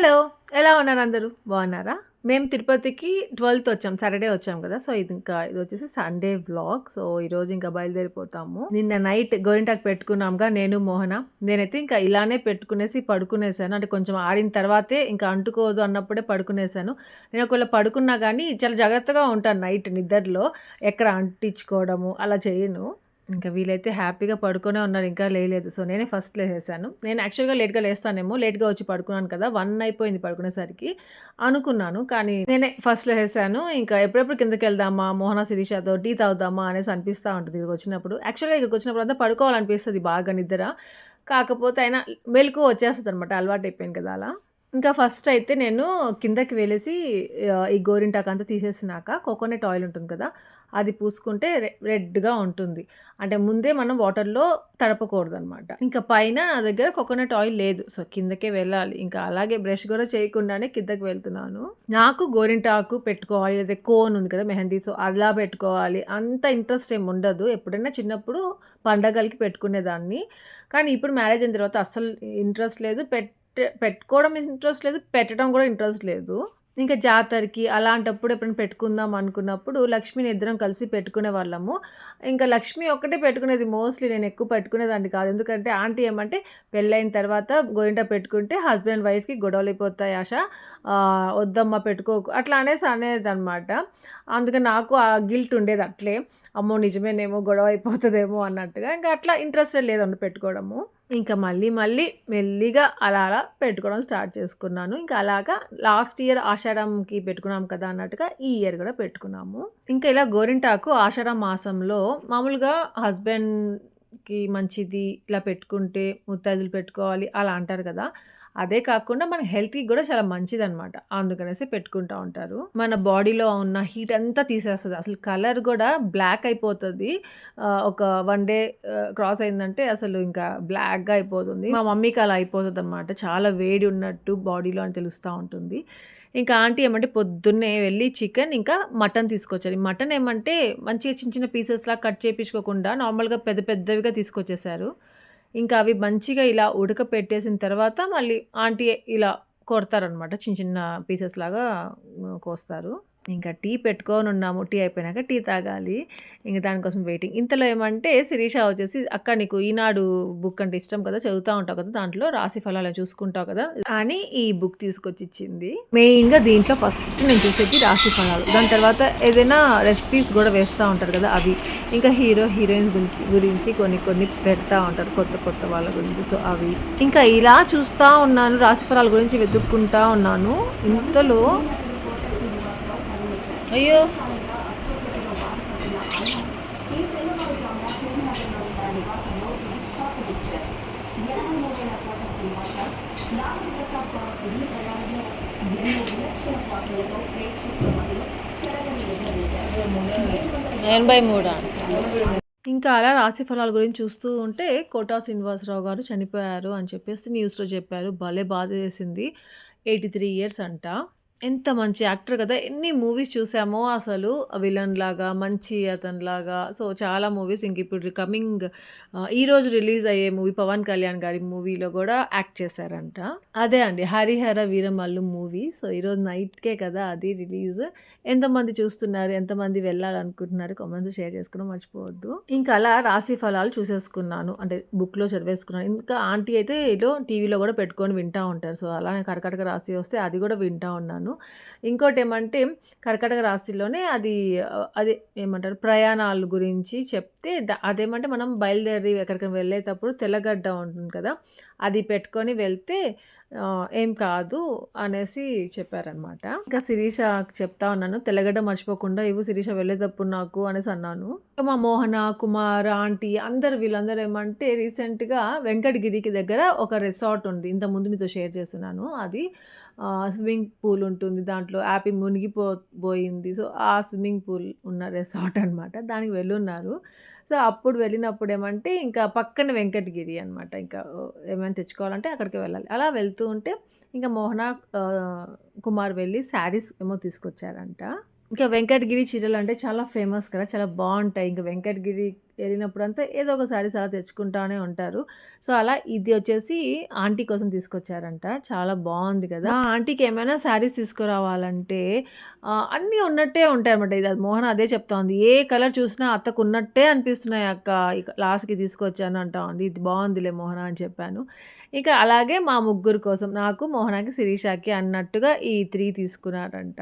Hello. ఎలా ఉన్నారు అందరూ? బాగున్నారా? మేము తిరుపతికి 12థ్ వచ్చాం. సాటర్‌డే వచ్చాం కదా! సో, ఇదొచ్చేసి సండే వ్లాగ్. సో, ఈరోజు ఇంకా బయలుదేరిపోతాము. నిన్న నైట్ గోరింటాకు పెట్టుకున్నాంగా నేను, మోహన. నేనైతే ఇంకా ఇలానే పెట్టుకునేసి పడుకునేసాను. అంటే కొంచెం ఆరిన తర్వాతే ఇంకా అంటుకోదు అన్నప్పుడే పడుకునేసాను. నేను ఒకవేళ పడుకున్నా గానీ చాలా జాగ్రత్తగా ఉంటాను నైట్ నిద్దరలో. ఎక్కడ అంటించుకోవడము అలా చేయను. ఇంకా వీళ్ళైతే హ్యాపీగా పడుకునే ఉన్నారు. ఇంకా లేయలేదు. సో, నేనే ఫస్ట్ లేసేసాను. నేను యాక్చువల్‌గా లేట్‌గా లేస్తానేమో, లేట్‌గా వచ్చి పడుకున్నాను కదా! 1 అయిపోయింది పడుకునేసరికి అనుకున్నాను. కానీ నేనే ఫస్ట్ లేసేసాను. ఇంకా ఎప్పుడెప్పుడు కిందకెళ్దామా, మోహన, శిరీషతో టీ తాగుదామా అనేసి అనిపిస్తా ఉంటది ఇక్కడికొచ్చినప్పుడు. యాక్చువల్‌గా ఇక్కడికొచ్చినప్పుడంతా పడుకోవాలనిపిస్తది బాగా నిద్ర. కాకపోతే అయినా మెలుకువ వచ్చేస్తదనమాట. అలవాటయిపోయింది కదా అలా. ఇంకా ఫస్ట్ అయితే నేను కిందకి వెళ్ళేసి ఈ గోరింటాకంతా తీసేసినాక కోకోనట్ ఆయిల్ ఉంటుంది కదా! అది పూసుకుంటే రెడ్‌గా ఉంటుంది. అంటే ముందే మనం వాటర్‌లో తడపకూడదనమాట. ఇంకా పైన నా దగ్గర కోకోనట్ ఆయిల్ లేదు. సో, కిందకే వెళ్ళాలి. ఇంకా అలాగే బ్రష్ కూడా చేయకుండానే కిందకి వెళ్తున్నాను. నాకు గోరింటాకు పెట్టుకోవాలి. లేదా కోన్ ఉంది కదా! మెహందీ. సో, అలా పెట్టుకోవాలి. అంత ఇంట్రెస్ట్ ఏమి ఉండదు. ఎప్పుడైనా చిన్నప్పుడు పండగలకి పెట్టుకునేదాన్ని. కానీ ఇప్పుడు మ్యారేజ్ అయిన తర్వాత అస్సలు ఇంట్రెస్ట్ లేదు. పెట్టుకోవడం ఇంట్రెస్ట్ లేదు. పెట్టడం కూడా ఇంట్రెస్ట్ లేదు. ఇంకా జాతరకి అలాంటప్పుడు ఎప్పుడైనా పెట్టుకుందాం అనుకున్నప్పుడు లక్ష్మిని ఇద్దరం కలిసి పెట్టుకునేవాళ్ళము. ఇంకా లక్ష్మి ఒక్కటే పెట్టుకునేది మోస్ట్‌లీ నేనెక్కువ పెట్టుకునేదాన్ని కాదు. ఎందుకంటే ఆంటీ ఏమంటే పెళ్ళైన తర్వాత గోరింటా పెట్టుకుంటే హస్బెండ్, వైఫ్‌కి గొడవలయిపోతాయి ఆష. వద్దమ్మా పెట్టుకోకు అట్లా అనేదనమాట. అందుకని నాకు ఆ గిల్ట్ ఉండేది అట్లే. అమ్మో! నిజమేనేమో గొడవ అయిపోతదేమో అన్నట్టుగా. ఇంకా అట్లా ఇంట్రెస్టే లేదండి పెట్టుకోవడము. ఇంకా మళ్ళీ మెల్లిగా అలా పెట్టుకోవడం స్టార్ట్ చేసుకున్నాను. ఇంకా అలాగా లాస్ట్ ఇయర్ ఆషాఢంకి పెట్టుకున్నాం కదా అన్నట్టుగా ఈ ఇయర్ గూడా పెట్టుకున్నాము. ఇంకా ఇలా గోరింటాకు ఆషాఢ మాసంలో మామూలుగా హస్బెండ్‌కి మంచిది ఇలా పెట్టుకుంటే ముత్తైదులు పెట్టుకోవాలి అలా అంటారు కదా! అదే కాకుండా మన హెల్త్‌కి గూడా చాలా మంచిదనమాట. అందుకనేసి పెట్టుకుంటా ఉంటారు. మన బాడీలో ఉన్న హీట్ అంతా తీసేస్తది. అసలు కలర్ గూడా బ్లాక్ అయిపోతది. ఒక 1 డే క్రాస్ అయిందంటే అసలు ఇంకా బ్లాక్‌గా అయిపోతుంది. మా మమ్మీకి అలా అయిపోతదనమాట. చాలా వేడి ఉన్నట్టు బాడీలో అని తెలుస్తా ఉంటుంది. ఇంకా ఆంటీ ఏమంటే పొద్దున్నే వెళ్లి చికెన్ ఇంకా మటన్ తీసుకొచ్చారు. మటన్ ఏమంటే మంచిగా చిన్న చిన్న పీసెస్‌లా కట్ చేపించుకోకుండా నార్మల్‌గా పెద్ద పెద్దవిగా తీసుకొచ్చేసారు. ఇంకా అవి మంచిగా ఇలా ఉడకపెట్టేసిన తర్వాత మళ్ళీ ఆంటీ ఇలా కొడతారనమాట. చిన్న చిన్న పీసెస్‌లాగా కోస్తారు. ఇంకా టీ పెట్టుకోనున్నాము. టీ అయిపోయినాక టీ తాగాలి. ఇంక దానికోసం వెయిటింగ్. ఇంతలో ఏమంటే శిరీష వచ్చేసి, "అక్క నీకు ఈనాడు బుక్ అంటే ఇష్టం కదా! చదువుతా ఉంటావు కదా! దాంట్లో రాశి ఫలాలు చూసుకుంటావు కదా!" అని ఈ బుక్ తీసుకొచ్చిచ్చింది. మెయిన్‌గా దీంట్లో ఫస్ట్ నేను చూసేది రాశి ఫలాలు. దాని తర్వాత ఏదైనా రెసిపీస్ గూడా వేస్తా ఉంటారు కదా! అవి. ఇంకా హీరో, హీరోయిన్ గురించి కొన్ని కొన్ని పెడతా ఉంటారు. కొత్త కొత్త వాళ్ళ గురించి. సో, అవి. ఇంకా ఇలా చూస్తా ఉన్నాను. రాశి ఫలాల గురించి వెతుక్కుంటా ఉన్నాను. ఇంతలో అయ్యో! ఎనభై మూడా? ఇంకా అలా రాశి ఫలాల గురించి చూస్తూ ఉంటే 'కోటా శ్రీనివాసరావు' గారు చనిపోయారు అని చెప్పేసి న్యూస్‌లో చెప్పారు. భలే బాధేసింది. 83 ఇయర్స్ అంట. ఎంత మంచి యాక్టర్ కదా! ఎన్ని మూవీస్ చూసామో అసలు విలన్‌లాగా, మంచి అతనిలాగా. సో, చాలా మూవీస్ ఇంకిప్పుడు ఈరోజు రిలీజ్ అయ్యే మూవీ 'పవన్ కళ్యాణ్' గారి మూవీలో గూడా యాక్ట్ చేశారంట. అదే అండి 'హరిహర వీరమల్లు' మూవీ. సో, ఈరోజు నైట్‌కే కదా అది రిలీజ్. ఎంతమంది చూస్తున్నారు? ఎంతమంది వెళ్ళాలనుకుంటున్నారు? కామెంట్స్‌లో షేర్ చేసుకోవడం మర్చిపోవద్దు. ఇంకా అలా రాశి ఫలాలు చూసేసుకున్నాను. అంటే బుక్‌లో చదివేసుకున్నాను. ఇంకా ఆంటీ అయితే టీవీలో గూడా పెట్టుకొని వింటా ఉంటారు. సో, అలానే కర్కాటక రాశి వస్తే అది గూడా వింటా ఉన్నాను. ఇంకోటేమంటే కర్కాటక రాశిలోనే అది ఏమంటారు ప్రయాణాల గురించి చెప్తే అదేమంటే మనం బయలుదేరి ఎక్కడికైనా వెళ్ళేటప్పుడు తెల్లగడ్డ ఉంటుంది కదా! అది పెట్టుకొని వెళ్తే ఏం కాదు అనేసి చెప్పారనమాట. ఇంకా శిరీషకి చెప్తా ఉన్నాను. తెల్లగడ్డ మర్చిపోకుండా ఇవ్వు శిరీష వెళ్ళేటప్పుడు నాకు అనేసి అన్నాను. మా మోహన, కుమార్, ఆంటీ వీళ్ళందరూ ఏమంటే రీసెంట్‌గా వెంకటగిరికి దగ్గర ఒక రిసార్ట్ ఉంది. ఇంతకుముందు మీతో షేర్ చేస్తున్నాను. అది స్విమ్మింగ్ పూల్ ఉంటుంది. దాంట్లో యాపీ బోయింది. సో, ఆ స్విమ్మింగ్ పూల్ ఉన్న రిసార్ట్ అనమాట. దానికి వెళ్ళున్నారు. సో, అప్పుడు వెళ్ళినప్పుడు ఏమంటే ఇంకా పక్కన వెంకటగిరి అనమాట. ఇంకా ఏమైనా తెచ్చుకోవాలంటే అక్కడికి వెళ్ళాలి. అలా వెళ్తూ ఉంటే ఇంకా మోహన, కుమార్ వెళ్ళి శారీస్ ఏమో తీసుకొచ్చారంట. ఇంకా వెంకటగిరి చీరలంటే చాలా ఫేమస్ కదా! చాలా బావుంటాయి. ఇంక వెంకటగిరి ఎళ్ళినప్పుడంతా ఏదో ఒక శారీస్ అలా తెచ్చుకుంటానే ఉంటారు. సో, అలా ఇది వచ్చేసి ఆంటీ కోసం తీసుకొచ్చారంట. చాలా బావుంది కదా! మా ఆంటీకి ఏమైనా శారీస్ తీసుకురావాలంటే అన్నీ ఉన్నట్టే ఉంటాయన్నమాట. ఇది మోహన అదే చెప్తా ఉంది. ఏ కలర్ చూసినా అత్తకున్నట్టే అనిపిస్తున్నాయి అక్క. ఇక లాస్ట్‌కి తీసుకొచ్చాను అంటా ఉంది. ఇది బావుందిలే మోహన అని చెప్పాను. ఇక అలాగే మా ముగ్గురు కోసం నాకు, మోహనాకి, శిరీషకి అన్నట్టుగా ఈ 3 తీసుకున్నారంట.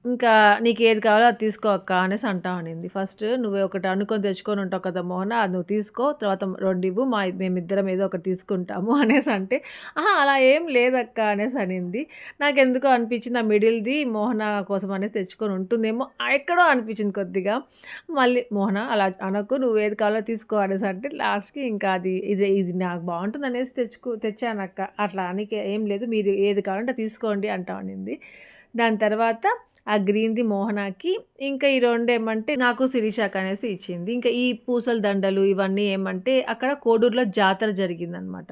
ఇంకా "నీకేది కావాలో అది తీసుకో అక్క" అనేసి అంటా ఉండింది. "ఫస్ట్ నువ్వు ఒకటి అనుకోని తెచ్చుకొని ఉంటావు కదా మోహన, అది నువ్వు తీసుకో. తర్వాత 2 ఇవ్వు మేమిద్దరం ఏదో ఒకటి తీసుకుంటాము" అనేసి అంటే, "అహా! అలా ఏం లేదక్క" అనేసి అనింది. నాకెందుకో అనిపించింది ఆ మిడిల్‌ది మోహన కోసం అనేది తెచ్చుకొని ఉంటుందేమో ఎక్కడో అనిపించింది కొద్దిగా. మళ్ళీ "మోహన అలా అనకు, నువ్వేది కావాలో తీసుకో" అనేసి అంటే లాస్ట్‌కి ఇంకా ఇది నాకు బావుంటుందనేసి తెచ్చానక్క. అట్లా అనికి ఏం లేదు. మీరు ఏది కావాలంటే అది తీసుకోండి అంటా ఉండింది. దాని తర్వాత ఆ గ్రీన్‌ది మోహనాకి, ఇంకా ఈ 2 ఏమంటే నాకు, శిరీషకనేసి ఇచ్చింది. ఇంకా ఈ పూసల దండలు ఇవన్నీ ఏమంటే అక్కడ కోడూరులో జాతర జరిగిందనమాట.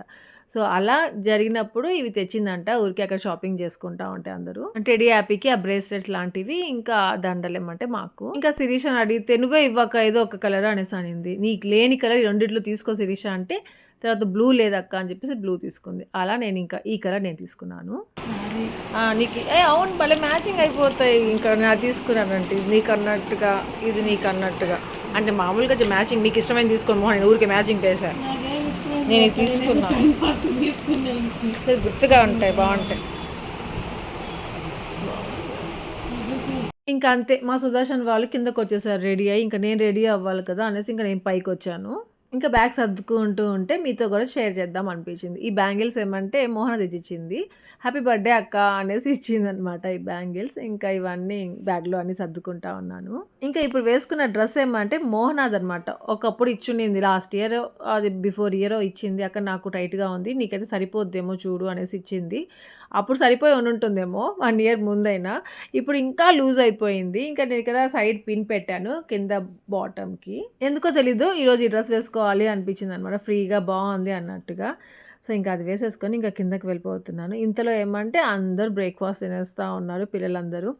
సో, అలా జరిగినప్పుడు ఇవి తెచ్చిందంట. ఊరికే అక్కడ షాపింగ్ చేసుకుంటా ఉంటే అందరూ. టెడీ హ్యాపీకి ఆ బ్రేస్లెట్స్ లాంటివి, ఇంకా దండలేమంటే మాకు. ఇంకా శిరీషని అడిగితే "నువ్వే ఇవ్వక్క ఏదో ఒక కలర్" అనేసి అనింది. "నీకు లేని కలర్ ఈ రెండిట్లో తీసుకో శిరీష" అంటే తర్వాత "బ్లూ లేదక్క" అని చెప్పేసి బ్లూ తీసుకుంది. అలా నేనింకా ఈ కలర్ నేను తీసుకున్నాను. నీకు అవును భలే మ్యాచింగ్ అయిపోతాయి. ఇంకా నేను తీసుకున్నానంటే ఇది నీకన్నట్టుగా, ఇది నీకన్నట్టుగా. అంటే మామూలుగా మ్యాచింగ్ నీకు ఇష్టమైనది తీసుకోను మోహన్, నేను ఊరికే మ్యాచింగ్ వేసా. నేను ఇది తీసుకున్నాను. గుర్తుగా ఉంటాయి, బాగుంటాయి. ఇంకా అంతే మా సుదర్శన్ వాళ్ళు కిందకొచ్చేసారు రెడీ అయ్యి. ఇంక నేను రెడీ అవ్వాలి కదా అనేసి ఇంక నేను పైకొచ్చాను. ఇంకా బ్యాగ్ సర్దుకుంటూ ఉంటే మీతో కూడా షేర్ చేద్దాం అనిపించింది. ఈ బ్యాంగిల్స్ ఏమంటే మోహన తెచ్చిచ్చింది. హ్యాపీ బర్త్‌డే అక్క అనేసి ఇచ్చిందనమాట ఈ బ్యాంగిల్స్. ఇంకా ఇవన్నీ బ్యాగ్‌లో అన్నీ సర్దుకుంటా ఉన్నాను. ఇంకా ఇప్పుడు వేసుకున్న డ్రెస్ ఏమంటే మోహనాదనమాట. ఒకప్పుడు ఇచ్చుండింది లాస్ట్ ఇయర్, అది బిఫోర్ ఇయరో ఇచ్చింది. అక్క నాకు టైట్‌గా ఉంది. నీకైతే సరిపోద్దేమో చూడు అనేసి ఇచ్చింది. అప్పుడు సరిపోయి ఉండుంటుందేమో 1 ఇయర్ ముందైనా. ఇప్పుడు ఇంకా లూజ్ అయిపోయింది. ఇంకా నేను ఇక్కడ సైడ్ పిన్ పెట్టాను కింద బాటమ్‌కి. ఎందుకో తెలీదు ఈరోజు ఈ డ్రెస్ వేసుకోవాలి అనిపించిందనమాట. ఫ్రీగా బావుంది అన్నట్టుగా. సో, ఇంకా అది వేసేసుకొని ఇంకా కిందకి వెళ్ళిపోతున్నాను. ఇంతలో ఏమంటే అందరూ బ్రేక్‌ఫాస్ట్ తినేస్తా ఉన్నారు పిల్లలందరూ.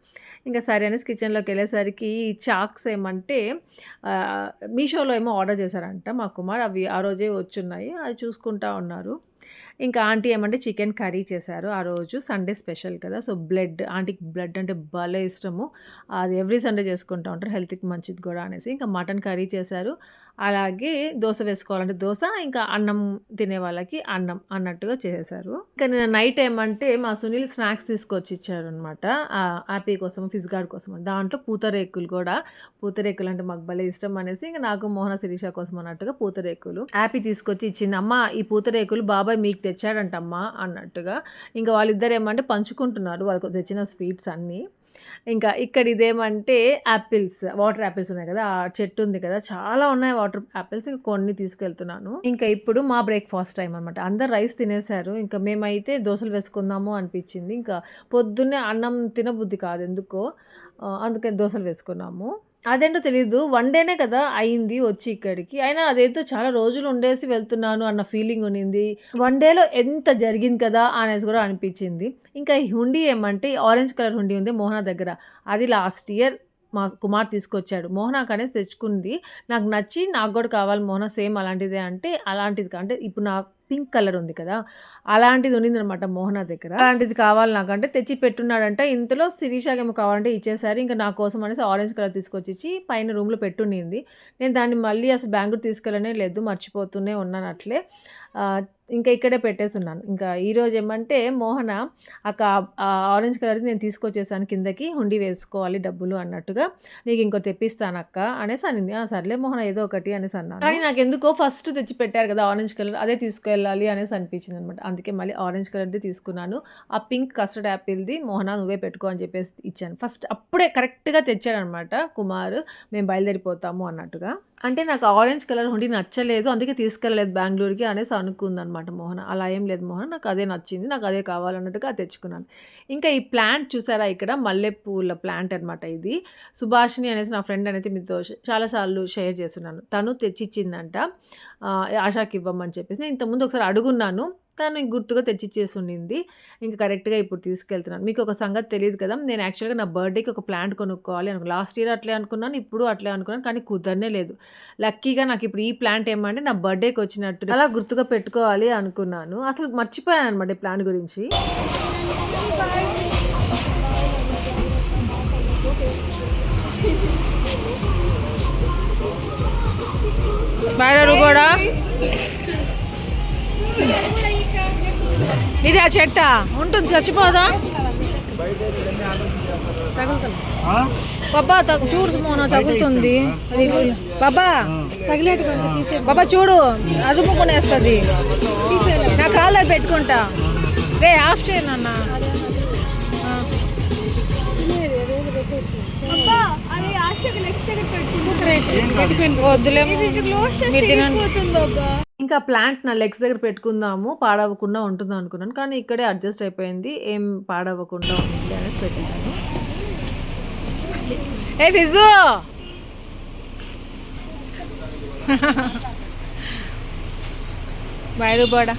ఇంకా సరే అనేసి కిచెన్‌లోకెళ్ళేసరికి ఈ చాక్స్ ఏమంటే ఆహ్, మీషోలో ఏమో ఆర్డర్ చేశారంట మా కుమార్. అవి ఆ రోజే వచ్చున్నాయి. అది చూసుకుంటా ఉన్నారు. ఇంకా ఆంటీ ఏమంటే చికెన్ కర్రీ చేశారు ఆ రోజు. సండే స్పెషల్ కదా! సో, ఆంటీకి బ్లడ్ అంటే భలే ఇష్టము. అది ఎవ్రీ సండే చేసుకుంటా ఉంటారు. హెల్త్‌కి మంచిది కూడా అనేసి. ఇంకా మటన్ కర్రీ చేశారు. అలాగే దోస వేసుకోవాలంటే దోస, ఇంకా అన్నం తినే వాళ్ళకి అన్నం అన్నట్టుగా చేసేశారు. ఇంకా నిన్న నైట్ ఏమంటే మా సునీల్ స్నాక్స్ తీసుకొచ్చి ఇచ్చారనమాట. యాపీ కోసం, ఫిజ్ గార్డ్ కోసం. దాంట్లో పూతరేకులు కూడా. పూతరేకులు అంటే మాకు భలే ఇష్టం అనేసి ఇంక నాకు, మోహన, శిరీష కోసం అన్నట్టుగా పూతరేకులు. యాపీ తీసుకొచ్చి ఇచ్చింది. "అమ్మ ఈ పూతరేకులు బాబాయ్ మీకు తెచ్చాడంటమ్మా" అన్నట్టుగా. ఇంక వాళ్ళిద్దరు ఏమంటే పంచుకుంటున్నారు వాళ్ళకు తెచ్చిన స్వీట్స్ అన్నీ. ఇంకా ఇక్కడ ఇదేమంటే యాపిల్స్, వాటర్ యాపిల్స్ ఉన్నాయి కదా! ఆ చెట్టు ఉంది కదా! చాలా ఉన్నాయి వాటర్ యాపిల్స్. ఇంక కొన్ని తీసుకెళ్తున్నాను. ఇంకా ఇప్పుడు మా బ్రేక్‌ఫాస్ట్ టైమ్ అనమాట. అందరూ రైస్ తినేసారు. ఇంకా మేమైతే దోసలు వేసుకుందాము అనిపించింది. ఇంకా పొద్దున్నే అన్నం తినబుద్ధి కాదు ఎందుకో. అందుకని దోసలు వేసుకున్నాము. అదేంటో తెలీదు. వన్ డేనే కదా అయింది వచ్చి ఇక్కడికి. అయినా అదేదో చాలా రోజులు ఉండేసి వెళ్తున్నాను అన్న ఫీలింగ్ ఉండింది. వన్ డేలో ఎంత జరిగింది కదా అనేసి కూడా అనిపించింది. ఇంకా ఈ హుండీ ఏమంటే ఆరెంజ్ కలర్ హుండీ ఉంది మోహన దగ్గర. అది లాస్ట్ ఇయర్ మా కుమార్ తీసుకొచ్చాడు. మోహనాకనేసి తెచ్చుకుంది. నాకు నచ్చి నాకు గూడా కావాలి మోహన సేమ్ అలాంటిదే అంటే, అలాంటిది అంటే ఇప్పుడు నా పింక్ కలర్ ఉంది కదా! అలాంటిది ఉండిందనమాట మోహన దగ్గర. అలాంటిది కావాలి నాకంటే తెచ్చి పెట్టున్నాడంట. ఇంతలో శిరీషకేమో కావాలంటే ఇచ్చేసారు. ఇంక నా కోసం అనేసి ఆరెంజ్ కలర్ తీసుకొచ్చిచ్చి పైన రూమ్‌లో పెట్టుండింది. నేను దాన్ని మళ్ళీ అసలు బెంగుళూరు తీసుకెళ్ళనే లేదు. మర్చిపోతూనే ఉన్నాను అట్లే. ఇంకా ఇక్కడే పెట్టేసున్నాను. ఇంకా ఈరోజు ఏమంటే మోహన ఆరెంజ్ కలర్‌ది నేను తీసుకొచ్చేసాను కిందకి. హుండీ వేసుకోవాలి డబ్బులు అన్నట్టుగా. "నీకు ఇంకోటి తెప్పిస్తానక్క" అనేసి అనింది. సర్లే మోహన ఏదో ఒకటి అనేసి అన్నాను. కానీ నాకెందుకో ఫస్ట్ తెచ్చి పెట్టారు కదా ఆరెంజ్ కలర్, అదే తీసుకెళ్ళాలి అనేసి అనిపించిందనమాట. అందుకే మళ్ళీ ఆరెంజ్ కలర్‌ది తీసుకున్నాను. ఆ పింక్ కస్టర్డ్ యాపిల్‌ది "మోహన నువ్వే పెట్టుకో" అని చెప్పేసి ఇచ్చాను. ఫస్ట్ అప్పుడే కరెక్ట్‌గా తెచ్చాడనమాట కుమార్. మేము బయలుదేరిపోతాము అన్నట్టుగా. అంటే నాకు ఆరెంజ్ కలర్ హుండీ నచ్చలేదు. అందుకే తీసుకెళ్ళలేదు బెంగుళూరుకి అనేసి అనుకుందనమాట మోహన. అలా ఏం లేదు మోహన, నాకు అదే నచ్చింది. నాకు అదే కావాలన్నట్టుగా అది తెచ్చుకున్నాను. ఇంకా ఈ ప్లాంట్ చూసారా ఇక్కడ మల్లెపూల ప్లాంట్ అనమాట ఇది. సుభాషిణి అనేసి నా ఫ్రెండ్ అనేది మీతో చాలా సార్లు షేర్ చేస్తున్నాను. తను తెచ్చిచ్చిందంట. ఆశాకి ఇవ్వమని చెప్పేసి. నేను ఇంతకుముందు ఒకసారి అడుగున్నాను. తను గుర్తుగా తెచ్చిచ్చేసి ఉండింది. ఇంకా కరెక్ట్‌గా ఇప్పుడు తీసుకెళ్తున్నాను. మీకు ఒక సంగతి తెలీదు కదా! నేను యాక్చువల్‌గా నా బర్త్‌డేకి ఒక ప్లాంట్ కొనుక్కోవాలి లాస్ట్ ఇయర్ అట్లే అనుకున్నాను. ఇప్పుడు అట్లే అనుకున్నాను. కానీ కుదరనే లేదు. లక్కీగా నాకిప్పుడు ఈ ప్లాంట్ ఏమంటే నా బర్త్‌డేకి వచ్చినట్టు అలా గుర్తుగా పెట్టుకోవాలి అనుకున్నాను. అసలు మర్చిపోయాననమాట ఈ ప్లాంట్ గురించి. బాయ్ కూడా ఇది ఆ చెట్ట ఉంటుంది చచ్చిపోదా బాబా చూడు మోన తగులుతుంది అది బాబా బాబా చూడు అదుముకునేస్తుంది నా కాళ్ళ పెట్టుకుంటా రే ఆఫ్ చేయను అన్న ఇంకా ప్లాంట్ నా లెగ్స్ దగ్గర పెట్టుకుందాము పాడవకుండా ఉంటుంది అనుకున్నాను కానీ ఇక్కడే అడ్జస్ట్ అయిపోయింది ఏం పాడవకుండా ఉంది అనేసి పెట్టాను. ఏ ఫిజు బాయ్ రూపాడా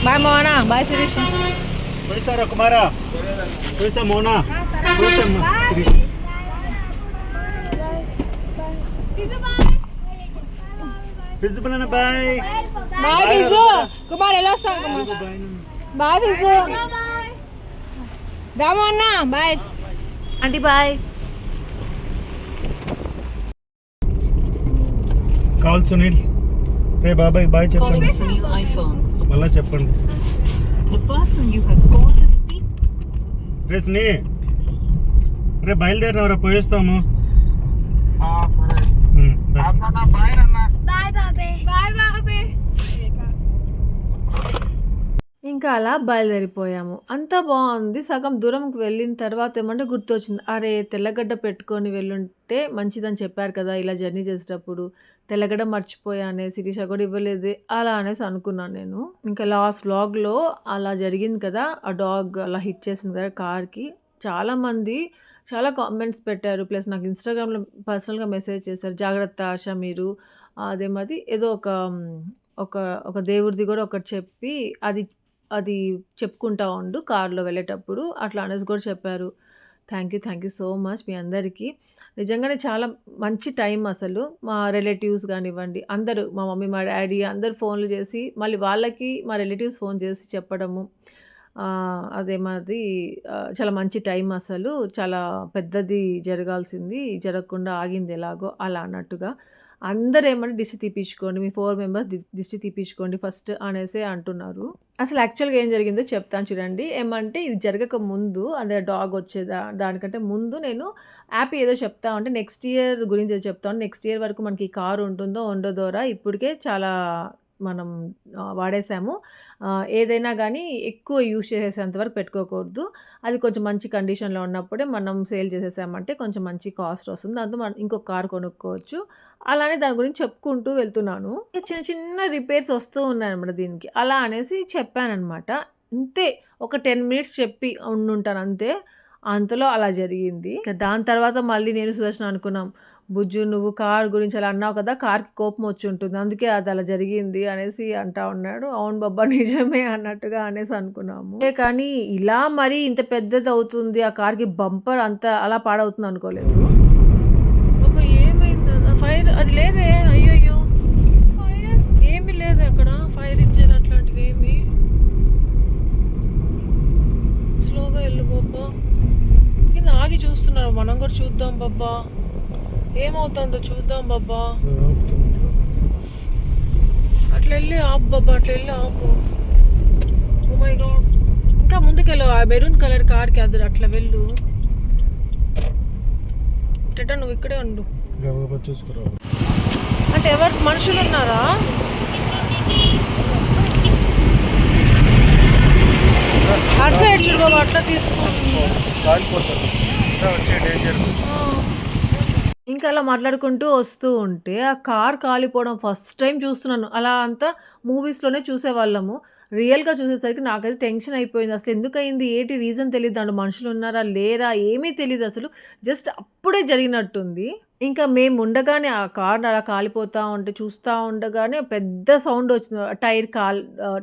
బాయ్ మోనా బాయ్ శిరీష్ కుమారా Mona Fiju banana bye bye Fiju Kumar ఎలా వస్తావు కుమార్ బాయ్ ఫిజు రాము అన్న bye aunty bye call Sunil రే బాబాయ్ బాయ్ చెప్పండి మళ్ళా చెప్పండి రే సునీ రే బయలుదేరినవరా పోయేస్తాము ఇంకా అలా బయలుదేరిపోయాము. అంతా బాగుంది. సగం దూరంకి వెళ్ళిన తర్వాత ఏమంటే గుర్తొచ్చింది. అరే తెల్లగడ్డ పెట్టుకొని వెళ్ళుంటే మంచిదని చెప్పారు కదా ఇలా జర్నీ చేసేటప్పుడు. తెల్లగడ్డ మర్చిపోయానే శిరీష కూడా ఇవ్వలేదే అలా అనేసి అనుకున్నాను నేను. ఇంకా లాస్ట్ వ్లాగ్‌లో అలా జరిగింది కదా! ఆ డాగ్ అలా హిట్ చేసింది కదా కార్‌కి. చాలామంది చాలా కామెంట్స్ పెట్టారు. ప్లస్ నాకు ఇన్‌స్టాగ్రామ్‌లో పర్సనల్‌గా మెసేజ్ చేశారు. జాగ్రత్త ఆష మీరు అదేమది ఏదో ఒక ఒక దేవుడిది కూడా ఒకటి చెప్పి అది అది చెప్పుకుంటా ఉండు కార్‌లో వెళ్ళేటప్పుడు అట్లా అనేసి కూడా చెప్పారు. థ్యాంక్ యూ సో మచ్ మీ అందరికీ. నిజంగానే చాలా మంచి టైం అసలు. మా రిలేటివ్స్ గానివ్వండి అందరూ మా మమ్మీ, మా డ్యాడీ అందరూ ఫోన్‌లు చేసి మళ్ళీ వాళ్ళకి మా రిలేటివ్స్ ఫోన్ చేసి చెప్పడము. అదేమది చాలా మంచి టైం అసలు. చాలా పెద్దది జరగాల్సింది జరగకుండా ఆగింది ఎలాగో అలా అన్నట్టుగా. అందరూ ఏమంటే దిష్టి తీపిచ్చుకోండి. మీ 4 మెంబర్స్ దిష్టి తీపిచ్చుకోండి ఫస్ట్ అనేసే అంటున్నారు. అసలు యాక్చువల్‌గా ఏం జరిగిందో చెప్తాను చూడండి. ఏమంటే ఇది జరగక ముందు అదే డాగ్ దానికంటే ముందు నేను హ్యాపీ ఏదో చెప్తా ఉంటే నెక్స్ట్ ఇయర్ గురించి ఏదో చెప్తాను. నెక్స్ట్ ఇయర్ వరకు మనకి ఈ కారు ఉంటుందో ఉండదోరా ఇప్పటికే చాలా మనం వాడేసాము. ఏదైనా గానీ ఎక్కువ యూజ్ చేసేంత వరకు పెట్టుకోకూడదు. అది కొంచెం మంచి కండిషన్‌లో ఉన్నప్పుడే మనం సేల్ చేసేసామంటే కొంచెం మంచి కాస్ట్ వస్తుంది. దాంతో మనం ఇంకొక కార్ కొనుక్కోవచ్చు. అలానే దాని గురించి చెప్పుకుంటూ వెళ్తున్నాను. చిన్న చిన్న రిపేర్స్ వస్తూ ఉన్నాయన్నమాట దీనికి. అలా అనేసి చెప్పాననమాట. అంతే ఒక 10 మినిట్స్ చెప్పి ఉండుంటాను అంతే. అంతలో అలా జరిగింది. దాని తర్వాత మళ్ళీ నేను సుదర్శన్ అనుకున్నాం. బుజ్జు నువ్వు కార్ గురించి అలా అన్నావు కదా! కార్‌కి కోపం వచ్చుంటుంది. అందుకే అది అలా జరిగింది అనేసి అంటా ఉన్నాడు. అవును బాబ్బా నిజమే అన్నట్టుగా అనేసి అనుకున్నాము. కానీ ఇలా మరీ ఇంత పెద్దదవుతుంది. ఆ కార్‌కి బంపర్ అంతా అలా పాడవుతుంది అనుకోలేదు. బాబా ఏమైంది ఫైర్ అది లేదే అయ్యయ్యో! ఏమి లేదే అక్కడ ఫైర్ ఇంజిన్ అట్లాంటివి ఏమి. స్లోగా వెళ్ళు బాబ్బా. కింద ఆగి చూస్తున్నారు. మనం కూడా చూద్దాం బాబ్బా. ఏమవుతుందో చూద్దాం బాబ్బా. అట్లా వెళ్ళి ఆపు బాబ్బా అట్లా వెళ్ళి ఆపు. ఓ మై గాడ్ ఇంకా ముందుకెళ్ళు ఆ మెరూన్ కలర్ కార్కి అది అట్లా వెళ్ళు. టెట నువ్వు ఇక్కడే ఉండు. అంటే ఎవరు మనుషులు ఉన్నారా? అటు సైడ్ చూడు బాబా అట్లా తీసుకుంటుంది. ఇంకా అలా మాట్లాడుకుంటూ వస్తూ ఉంటే ఆ కార్ కాలిపోవడం ఫస్ట్ టైం చూస్తున్నాను. అలా అంతా మూవీస్‌లోనే చూసేవాళ్ళము. రియల్‌గా చూసేసరికి నాకైతే టెన్షన్ అయిపోయింది. అసలు ఎందుకయింది? ఏంటి రీజన్ తెలీదు. దాంట్లో మనుషులున్నారా? లేరా? ఏమీ తెలీదసలు. జస్ట్ అప్పుడే జరిగినట్టుంది. ఇంకా మేముండగానే ఆ కార్ అలా కాలిపోతా ఉంటే చూస్తా ఉండగానే పెద్ద సౌండొచ్చింది.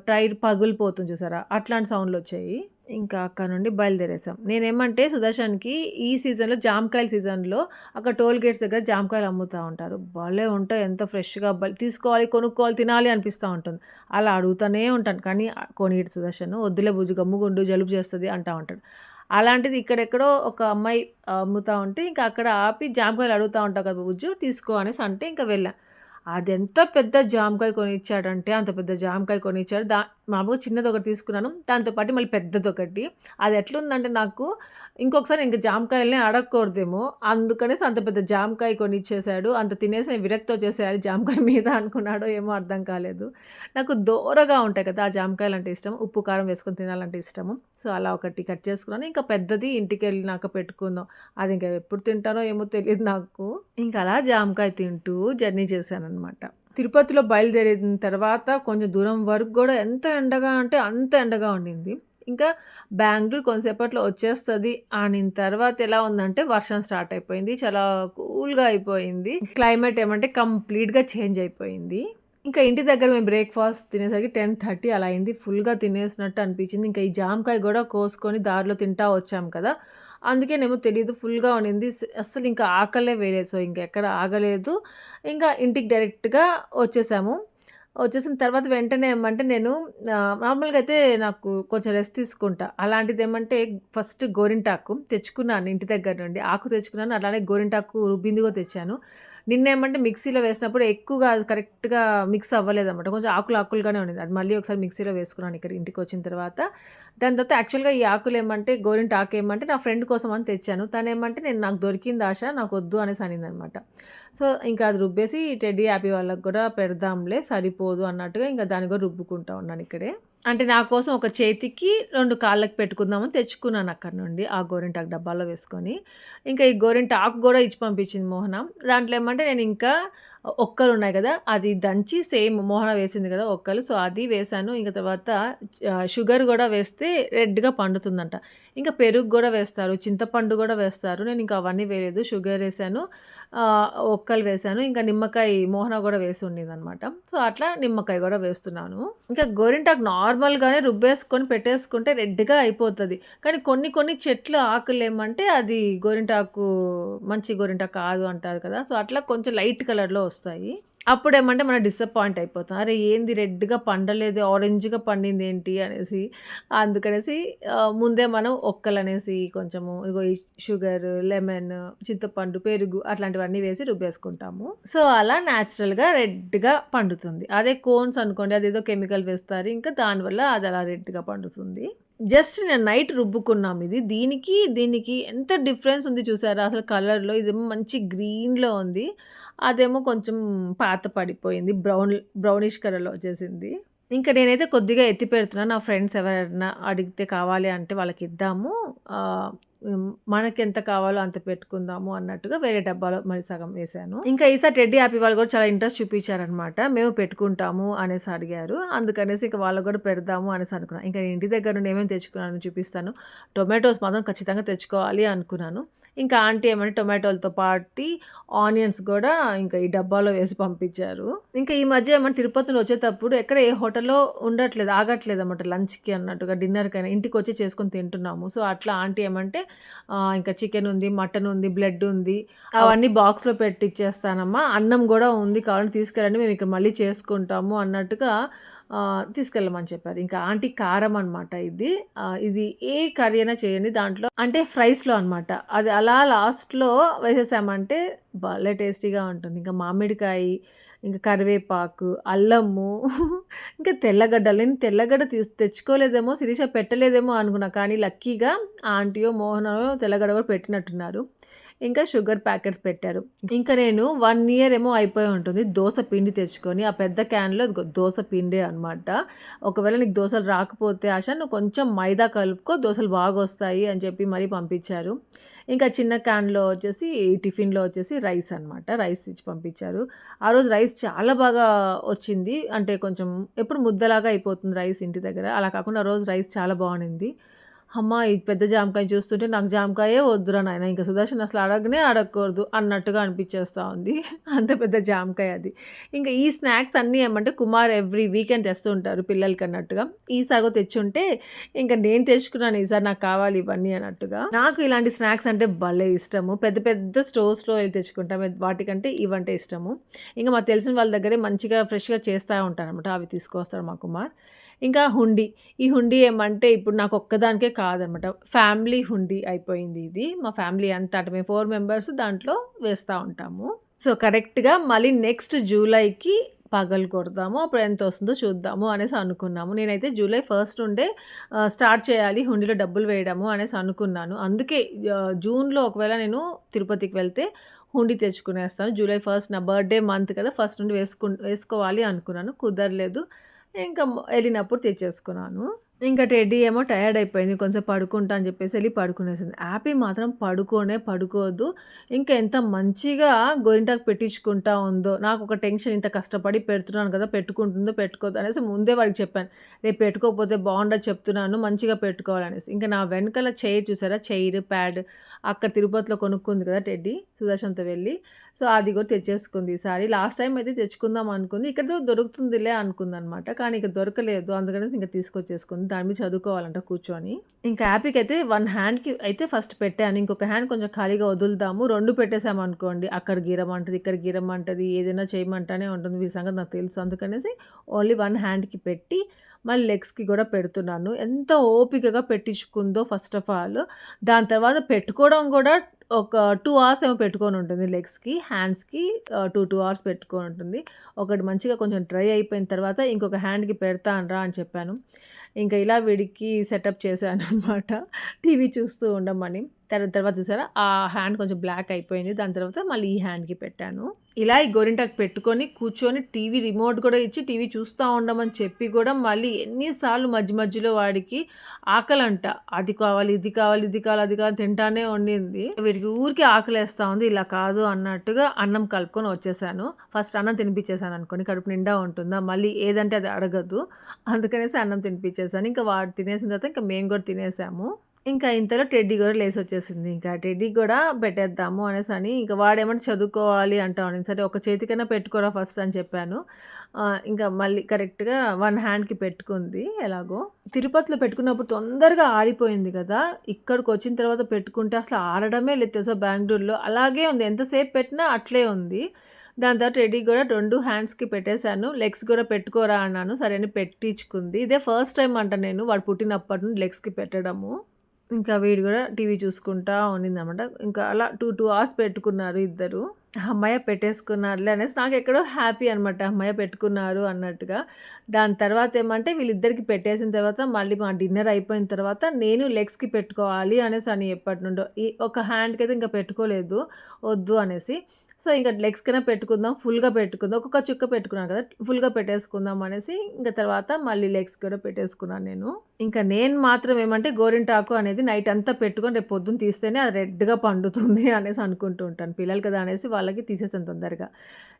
టైర్ పగిలిపోతుంది చూసారా? అట్లాంటి సౌండ్‌లొచ్చాయి. ఇంకా అక్కడ నుండి బయలుదేరేసాం. నేనేమంటే సుదర్శన్‌కి ఈ సీజన్‌లో జామకాయల సీజన్‌లో అక్కడ టోల్ గేట్స్ దగ్గర జామకాయలు అమ్ముతా ఉంటారు. భలే ఉంటాయి. ఎంత ఫ్రెష్‌గా తీసుకోవాలి, కొనుక్కోవాలి, తినాలి అనిపిస్తా ఉంటుంది. అలా అడుగుతానే ఉంటాను. కానీ కొనియడు సుదర్శన్. "వద్దులే బుజ్జి గమ్ముగుండు జలుబు చేస్తది" అంటా ఉంటాడు. అలాంటిది ఇక్కడెక్కడో ఒక అమ్మాయి అమ్ముతా ఉంటే ఇంకా అక్కడ ఆపి జామకాయలు అడుగుతా ఉంటావు కదా బుజ్జు తీసుకో అనేసి అంటే ఇంకా వెళ్ళా. అదెంత పెద్ద జామకాయ కొనిచ్చాడంటే అంత పెద్ద జామకాయ కొనిచ్చాడు. మామూలుగా చిన్నదొకటి తీసుకున్నాను. దాంతో పాటు మళ్ళీ పెద్దదొకటి. అది ఎట్లుందంటే నాకు ఇంకొకసారి ఇంక జామకాయలనే అడగకూడదేమో అందుకనేసి అంత పెద్ద జామకాయ కొనిచ్చేసాడు. అంత తినేసి విరక్తొచ్చేసేయాలి జామకాయ మీద అనుకున్నాడో ఏమో అర్థం కాలేదు. నాకు దోరగా ఉంటాయి కదా! ఆ జామకాయలంటే ఇష్టం. ఉప్పు, కారం వేసుకొని తినాలంటే ఇష్టము. సో, అలా ఒకటి కట్ చేసుకున్నాను. ఇంకా పెద్దది ఇంటికెళ్ళినాక పెట్టుకుందాం. అది ఇంక ఎప్పుడు తింటానో ఏమో తెలీదు నాకు. ఇంక అలా జామకాయ తింటూ జర్నీ చేశాననమాట. తిరుపతిలో బయలుదేరిన తర్వాత కొంచెం దూరం వరకు గూడా ఎంత ఎండగా అంటే అంత ఎండగా ఉండింది. ఇంకా బెంగుళూరు కొంతసేపట్లో వచ్చేస్తది అనిన తర్వాత ఎలా ఉందంటే వర్షం స్టార్ట్ అయిపోయింది. చాలా కూల్‌గా అయిపోయింది. క్లైమేట్ ఏమంటే కంప్లీట్‌గా చేంజ్ అయిపోయింది. ఇంకా ఇంటి దగ్గర మేము బ్రేక్‌ఫాస్ట్ తినేసరికి 10:30 అలా అయింది. ఫుల్‌గా తినేసినట్టు అనిపించింది. ఇంకా ఈ జామకాయ గూడా కోసుకొని దారిలో తింటా వచ్చాం కదా! అందుకేనేమో తెలీదు ఫుల్‌గా ఉండింది. అస్సలు ఇంకా ఆకలే వేయలేదు. సో, ఇంకెక్కడ ఆగలేదు. ఇంకా ఇంటికి డైరెక్ట్‌గా వచ్చేసాము. వచ్చేసిన తర్వాత వెంటనే ఏమంటే నేను నార్మల్‌గా అయితే నాకు కొంచెం రెస్ట్ తీసుకుంటా. అలాంటిదేమంటే ఫస్ట్ గోరింటాకు తెచ్చుకున్నాను ఇంటి దగ్గర నుండి. ఆకు తెచ్చుకున్నాను. అలానే గోరింటాకు రుబ్బింది కూడా తెచ్చాను. నిన్నేమంటే మిక్సీలో వేసినప్పుడు ఎక్కువగా అది కరెక్ట్‌గా మిక్స్ అవ్వలేదన్నమాట. కొంచెం ఆకులు ఆకులుగానే ఉండింది. అది మళ్ళీ ఒకసారి మిక్సీలో వేసుకున్నాను ఇక్కడ ఇంటికొచ్చిన తర్వాత. దాని తర్వాత యాక్చువల్‌గా ఈ ఆకులేమంటే గోరింటాకేమంటే నా ఫ్రెండ్ కోసం అని తెచ్చాను. తనేమంటే నాకు దొరికింది ఆశ నాకొద్దు అనేసి అనిందనమాట. సో, ఇంకా అది రుబ్బేసి టెడ్డీ హ్యాపీ వాళ్ళకి కూడా పెడదాంలే సరిపోదు అన్నట్టుగా ఇంకా దాన్ని కూడా రుబ్బుకుంటా ఉన్నాను ఇక్కడే. అంటే నా కోసం ఒక చేతికి 2 కాళ్ళకి పెట్టుకుందామని తెచ్చుకున్నాను అక్కడి నుండి. ఆ గోరింటాకు డబ్బాలో వేసుకొని. ఇంకా ఈ గోరింటాకు గూడా ఇచ్చి పంపించింది మోహన. దాంట్లో ఏమంటే నేనింకా ఒక్కలున్నాయి గదా! అది దంచి సేమ్ మోహన వేసింది గదా! ఒక్కలు. సో, అది వేశాను. ఇంక తర్వాత షుగర్ గూడా వేస్తే రెడ్‌గా పండుతుందంట. ఇంకా పెరుగు గూడా వేస్తారు. చింతపండు గూడా వేస్తారు. నేనింక అవన్నీ వేయలేదు. షుగరేసాను. ఒక్కలు వేశాను. ఇంకా నిమ్మకాయ మోహన గూడా వేసి ఉండిందనమాట. సో, అట్లా నిమ్మకాయ గూడా వేస్తున్నాను. ఇంకా గోరింటాకు నార్మల్‌గానే రుబ్బేసుకొని పెట్టేసుకుంటే రెడ్‌గా అయిపోతది. కానీ కొన్ని కొన్ని చెట్ల ఆకులేమంటే అది గోరింటాకు మంచి గోరింటాకు కాదు అంటారు కదా! సో, అట్లా కొంచెం లైట్ కలర్‌లో వస్తాయి. అప్పుడేమంటే మనం డిసప్పాయింట్ అయిపోతాం. అరే! ఏంది రెడ్‌గా పండలేదు, ఆరెంజ్‌గా పండిందేంటి అనేసి. అందుకనేసి ముందే మనం ఒక్కలనేసి కొంచెము ఇగో ఈ షుగర్, లెమన్, చింతపండు, పెరుగు అట్లాంటివన్నీ వేసి రుబ్బేసుకుంటాము. సో, అలా నేచురల్‌గా రెడ్‌గా పండుతుంది. అదే కోన్స్ అనుకోండి అదేదో కెమికల్ వేస్తారు. ఇంకా దానివల్ల అది అలా రెడ్‌గా పండుతుంది. జస్ట్ నేను నైట్ రుబ్బుకున్నాం ఇది. దీనికి ఎంత డిఫరెన్స్ ఉంది చూసారా? అసలు కలర్‌లో ఇదేమో మంచి గ్రీన్‌లో ఉంది. అదేమో కొంచెం పాత పడిపోయింది. బ్రౌనిష్ కలర్‌లో వచ్చేసింది. ఇంక నేనైతే కొద్దిగా ఎత్తి పెడుతున్నాను. నా ఫ్రెండ్స్ ఎవరైనా అడిగితే కావాలి అంటే వాళ్ళకిద్దాము. ఆహ్, మనకెంత కావాలో అంత పెట్టుకుందాము అన్నట్టుగా వేరే డబ్బాలో మళ్ళీ సగం వేశాను. ఇంకా ఈసారి టెడ్డీ హ్యాపీ వాళ్ళు కూడా చాలా ఇంట్రెస్ట్ చూపించారనమాట. మేము పెట్టుకుంటాము అనేసి అడిగారు. అందుకనేసి ఇంక వాళ్ళకి కూడా పెడదాము అనేసి అనుకున్నాను. ఇంక ఇంటి దగ్గర నుండి ఏమేమి తెచ్చుకున్నానో చూపిస్తాను. టొమాటోస్ మాత్రం ఖచ్చితంగా తెచ్చుకోవాలి అనుకున్నాను. ఇంకా ఆంటీ ఏమంటే టొమాటోలతో పాటి ఆనియన్స్ గూడా ఇంకా ఈ డబ్బాలో వేసి పంపించారు. ఇంకా ఈ మధ్య ఏమంటే తిరుపతిలో వచ్చేటప్పుడు ఎక్కడ ఏ హోటల్‌లో ఆగట్లేదన్నమాట లంచ్‌కి అన్నట్టుగా డిన్నర్‌కైనా ఇంటికొచ్చి చేసుకొని తింటున్నాము. సో, అట్లా ఆంటీ ఏమంటే ఇంకా చికెన్ ఉంది, మటన్ ఉంది, బ్లడ్ ఉంది. అవన్నీ బాక్స్‌లో పెట్టిచ్చేస్తానమ్మా. అన్నం గూడా ఉంది కావాలంటే తీసుకెళ్ళండి. మేము ఇక్కడ మళ్ళీ చేసుకుంటాము అన్నట్టుగా తీసుకెళ్ళమని చెప్పారు. ఇంకా ఆంటీ కారం అనమాట ఇది. ఇది ఏ కర్రీ అయినా చేయండి దాంట్లో అంటే ఫ్రైస్‌లో అనమాట. అది అలా లాస్ట్‌లో వేసేసామంటే భలే టేస్టీగా ఉంటుంది. ఇంకా మామిడికాయ, ఇంకా కరివేపాకు, అల్లము, ఇంకా తెల్లగడ్డలు. నేను తెల్లగడ్డ తెచ్చుకోలేదేమో, శిరీష పెట్టలేదేమో అనుకున్నా. కానీ లక్కీగా ఆంటీయో, మోహనో తెల్లగడ్డ కూడా పెట్టినట్టున్నారు. ఇంకా షుగర్ ప్యాకెట్స్ పెట్టారు. ఇంకా నేను 1 ఇయర్ ఏమో అయిపోయి ఉంటుంది. దోస పిండి తెచ్చుకొని, ఆ పెద్ద క్యాన్‌లో దోస పిండే అనమాట. ఒకవేళ నీకు దోసలు రాకపోతే ఆశ నువ్వు కొంచెం మైదా కలుపుకో దోసలు బాగొస్తాయి అని చెప్పి మరీ పంపించారు. ఇంకా చిన్న క్యాన్‌లో వచ్చేసి టిఫిన్‌లో వచ్చేసి రైస్ అనమాట. రైస్ ఇచ్చి పంపించారు. ఆ రోజు రైస్ చాలా బాగా వచ్చింది. అంటే కొంచెం ఎప్పుడు ముద్దలాగా అయిపోతుంది రైస్ ఇంటి దగ్గర. అలా కాకుండా ఆ రోజు రైస్ చాలా బావుండింది. అమ్మ ఈ పెద్ద జామకాయ చూస్తుంటే నాకు జామకాయే వద్దురా నాయన, ఇంకా సుదర్శన్ అసలు అడగనే అడగకూడదు అన్నట్టుగా అనిపించేస్తూ ఉంది. అంత పెద్ద జామకాయ అది. ఇంకా ఈ స్నాక్స్ అన్నీ ఏమంటే కుమార్ ఎవ్రీ వీకెండ్ తెస్తూ ఉంటారు పిల్లలకి అన్నట్టుగా. ఈసారి కూడా తెచ్చుంటే ఇంకా నేను తెచ్చుకున్నాను ఈసారి నాకు కావాలి ఇవన్నీ అన్నట్టుగా. నాకు ఇలాంటి స్నాక్స్ అంటే భలే ఇష్టము. పెద్ద పెద్ద స్టోర్స్లో వెళ్ళి తెచ్చుకుంటాం, వాటికంటే ఇవంటే ఇష్టము. ఇంకా మాకు తెలిసిన వాళ్ళ దగ్గరే మంచిగా ఫ్రెష్గా చేస్తూ ఉంటారనమాట, అవి తీసుకొస్తారు మా కుమార్. ఇంకా హుండీ. ఈ హుండీ ఏమంటే ఇప్పుడు నాకు ఒక్కదానికే కాదనమాట, ఫ్యామిలీ హుండీ అయిపోయింది ఇది. మా ఫ్యామిలీ అంతా అంటే మేము 4 మెంబర్స్ దాంట్లో వేస్తూ ఉంటాము. సో కరెక్ట్‌గా మళ్ళీ నెక్స్ట్ జూలైకి పగలు కొడదాము, అప్పుడు ఎంత వస్తుందో చూద్దాము అనేసి అనుకున్నాము. నేనైతే జూలై 1 నుండే స్టార్ట్ చేయాలి హుండీలో డబ్బులు వేయడము అనేసి అనుకున్నాను. అందుకే జూన్‌లో ఒకవేళ నేను తిరుపతికి వెళ్తే హుండీ తెచ్చుకునేస్తాను. జూలై 1 నా బర్త్‌డే మంత్ కదా, ఫస్ట్ నుండి వేసుకోవాలి అనుకున్నాను, కుదరలేదు. ఇంకా ఎళ్ళినప్పుడు తెచ్చేసుకున్నాను. ఇంకా టెడ్డీ ఏమో టయర్డ్ అయిపోయింది, కొంచెం పడుకుంటా అని చెప్పేసి వెళ్ళి పడుకునేసింది. యాపీ మాత్రం పడుకోదు. ఇంకా ఎంత మంచిగా గోరింటాకు పెట్టించుకుంటా ఉందో. నాకు ఒక టెన్షన్, ఇంత కష్టపడి పెడుతున్నాను కదా, పెట్టుకుంటుందో పెట్టుకోదో అనేసి ముందే వాడికి చెప్పాను. రేపు పెట్టుకోకపోతే బాగుండదు చెప్తున్నాను, మంచిగా పెట్టుకోవాలనేసి. ఇంకా నా వెనకాల చైర్ చూసారా, చైర్ ప్యాడ్ అక్కడ తిరుపతిలో కొనుక్కుంది కదా టెడ్డీ సుదర్శన్‌తో వెళ్ళి. సో అది కూడా తెచ్చేసుకుంది ఈసారి. లాస్ట్ టైం అయితే తెచ్చుకుందాం అనుకుంది, ఇక్కడ దొరుకుతుందిలే అనుకుందనమాట. కానీ ఇక దొరకలేదు, అందుకనేసి ఇంకా తీసుకొచ్చేసుకుంది. దాని మీద చదువుకోవాలంట కూర్చొని. ఇంకా యాపీకి అయితే 1 హ్యాండ్‌కి అయితే ఫస్ట్ పెట్టాను. ఇంకొక హ్యాండ్ కొంచెం ఖాళీగా వదులుదాము. 2 పెట్టేసామనుకోండి అక్కడ గీరమంటది, ఇక్కడ గీరమంటది, ఏదైనా చేయమంటానే ఉంటుంది. వీడి సంగతి నాకు తెలుసు. అందుకనేసి ఓన్లీ 1 హ్యాండ్‌కి పెట్టి మళ్ళీ లెగ్స్‌కి కూడా పెడుతున్నాను. ఎంత ఓపికగా పెట్టించుకుందో ఫస్ట్ ఆఫ్ ఆల్. దాని తర్వాత పెట్టుకోవడం కూడా ఒక 2 అవర్స్ ఏమో పెట్టుకొని ఉంటుంది లెగ్స్‌కి, హ్యాండ్స్‌కి 2 అవర్స్ పెట్టుకొని ఉంటుంది. ఒకటి మంచిగా కొంచెం డ్రై అయిపోయిన తర్వాత ఇంకొక హ్యాండ్‌కి పెడతాను రా అని చెప్పాను. ఇంకా ఇలా వీడికి సెటప్ చేశాననమాట, టీవీ చూస్తూ ఉండమని. తర్వాత చూసారా ఆ హ్యాండ్ కొంచెం బ్లాక్ అయిపోయింది. దాని తర్వాత మళ్ళీ ఈ హ్యాండ్‌కి పెట్టాను. ఇలా ఈ గోరింటాకు పెట్టుకొని కూర్చొని టీవీ రిమోట్ కూడా ఇచ్చి టీవీ చూస్తూ ఉండమని చెప్పి కూడా మళ్ళీ ఎన్నిసార్లు మధ్యలో వాడికి ఆకలంట. అది కావాలి, ఇది కావాలి, ఇది కావాలి, అది కావాలి తింటానే ఉండింది. వీడికి ఊరికే ఆకలేస్తూ ఉంది. ఇలా కాదు అన్నట్టుగా అన్నం కలుపుకొని వచ్చేసాను. ఫస్ట్ అన్నం తినిపించేసాను అనుకోండి, కడుపు నిండా ఉంటుందా, మళ్ళీ ఏదంటే అది అడగదు. అందుకనేసి అన్నం తినిపించేసాను. ఇంకా వాడు తినేసిన తర్వాత ఇంకా మేము కూడా తినేసాము. ఇంకా ఇంతలో టెడ్డీ కూడా లేసొచ్చేసింది. ఇంకా టెడ్డీ కూడా పెట్టేద్దాము అనేసని, ఇంకా వాడేమంటే చదువుకోవాలి అంటా ఉండింది. సరే ఒక చేతికైనా పెట్టుకోరా ఫస్ట్ అని చెప్పాను. ఇంకా మళ్ళీ కరెక్ట్‌గా 1 హ్యాండ్‌కి పెట్టుకుంది ఎలాగో. తిరుపతిలో పెట్టుకున్నప్పుడు తొందరగా ఆరిపోయింది కదా, ఇక్కడికొచ్చిన తర్వాత పెట్టుకుంటే అసలు ఆరడమే లేదు తెలుసా బెంగుళూరులో. అలాగే ఉంది, ఎంతసేపు పెట్టినా అట్లే ఉంది. దాని తర్వాత టెడ్డీ కూడా 2 హ్యాండ్స్‌కి పెట్టేశాను. లెగ్స్ కూడా పెట్టుకోరా అన్నాను. సరే అని పెట్టించుకుంది. ఇదే ఫస్ట్ టైమ్ అంట నేను వాడు పుట్టినప్పటి నుండి లెగ్స్‌కి పెట్టడము. ఇంకా వీడు కూడా టీవీ చూసుకుంటా ఉండిందనమాట. ఇంకా అలా 2 అవర్స్ పెట్టుకున్నారు ఇద్దరు. హమ్మయ్య! పెట్టేసుకున్నారులే అనేసి నాకెక్కడో హ్యాపీ అనమాట, హమ్మయ్య! పెట్టుకున్నారు అన్నట్టుగా. దాని తర్వాత ఏమంటే వీళ్ళిద్దరికి పెట్టేసిన తర్వాత మళ్ళీ మా డిన్నర్ అయిపోయిన తర్వాత నేను లెగ్స్‌కి పెట్టుకోవాలి అనేసి అని ఎప్పటినుండో. ఈ ఒక హ్యాండ్‌కైతే ఇంకా పెట్టుకోలేదు, వద్దు అనేసి. సో ఇంక లెగ్స్‌కైనా పెట్టుకుందాం, ఫుల్‌గా పెట్టుకుందాం. ఒక్కొక్క చుక్క పెట్టుకున్నాను కదా, ఫుల్‌గా పెట్టేసుకుందాం అనేసి ఇంక తర్వాత మళ్ళీ లెగ్స్ కూడా పెట్టేసుకున్నాను నేను. ఇంకా నేను మాత్రం ఏమంటే గోరింటాకు అనేది నైట్ అంతా పెట్టుకొని రేపు పొద్దున్న తీస్తేనే అది రెడ్‌గా పండుతుంది అనేసి అనుకుంటూ ఉంటాను. పిల్లలు కదా అనేసి వాళ్ళకి తీసేసాను తొందరగా.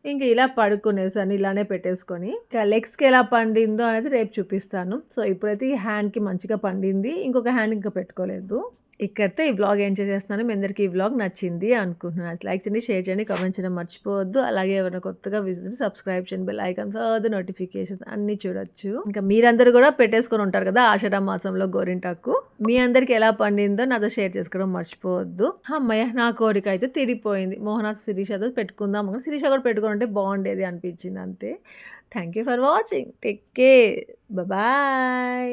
ఇంక ఇలా పడుకునేసాను ఇలానే పెట్టేసుకొని. ఇంకా లెగ్స్‌కి ఎలా పండిందో అనేది రేపు చూపిస్తాను. సో ఇప్పుడైతే ఈ హ్యాండ్‌కి మంచిగా పండింది. ఇంకొక హ్యాండ్ ఇంకా పెట్టుకోలేదు. ఇక్కడితో ఈ వ్లాగ్ ఎంజాయ్ చేస్తున్నాను. మీ అందరికీ ఈ వ్లాగ్ నచ్చింది అనుకుంటున్నాను. లైక్ చేయండి, షేర్ చేయండి, కామెంట్ చేయడం మర్చిపోవద్దు. అలాగే ఎవరైనా కొత్తగా విజిట్ సబ్స్క్రైబ్ చేయండి, బెల్ ఐకాన్ ఫర్ నోటిఫికేషన్స్ అన్నీ చూడొచ్చు. ఇంకా మీరందరూ కూడా పెట్టేసుకొని ఉంటారు కదా ఆషాఢ మాసంలో గోరింటాకు. మీ అందరికి ఎలా పండిందో నాతో షేర్ చేసుకోవడం మర్చిపోవద్దు. అమ్మయ్య! నా కోరిక అయితే తీరిపోయింది. మోహనాథ్ శిరీషతో పెట్టుకుందాం, శిరీష కూడా పెట్టుకుంటే బాగుండేది అనిపించింది అంతే. Thank you for watching. Take care. Bye.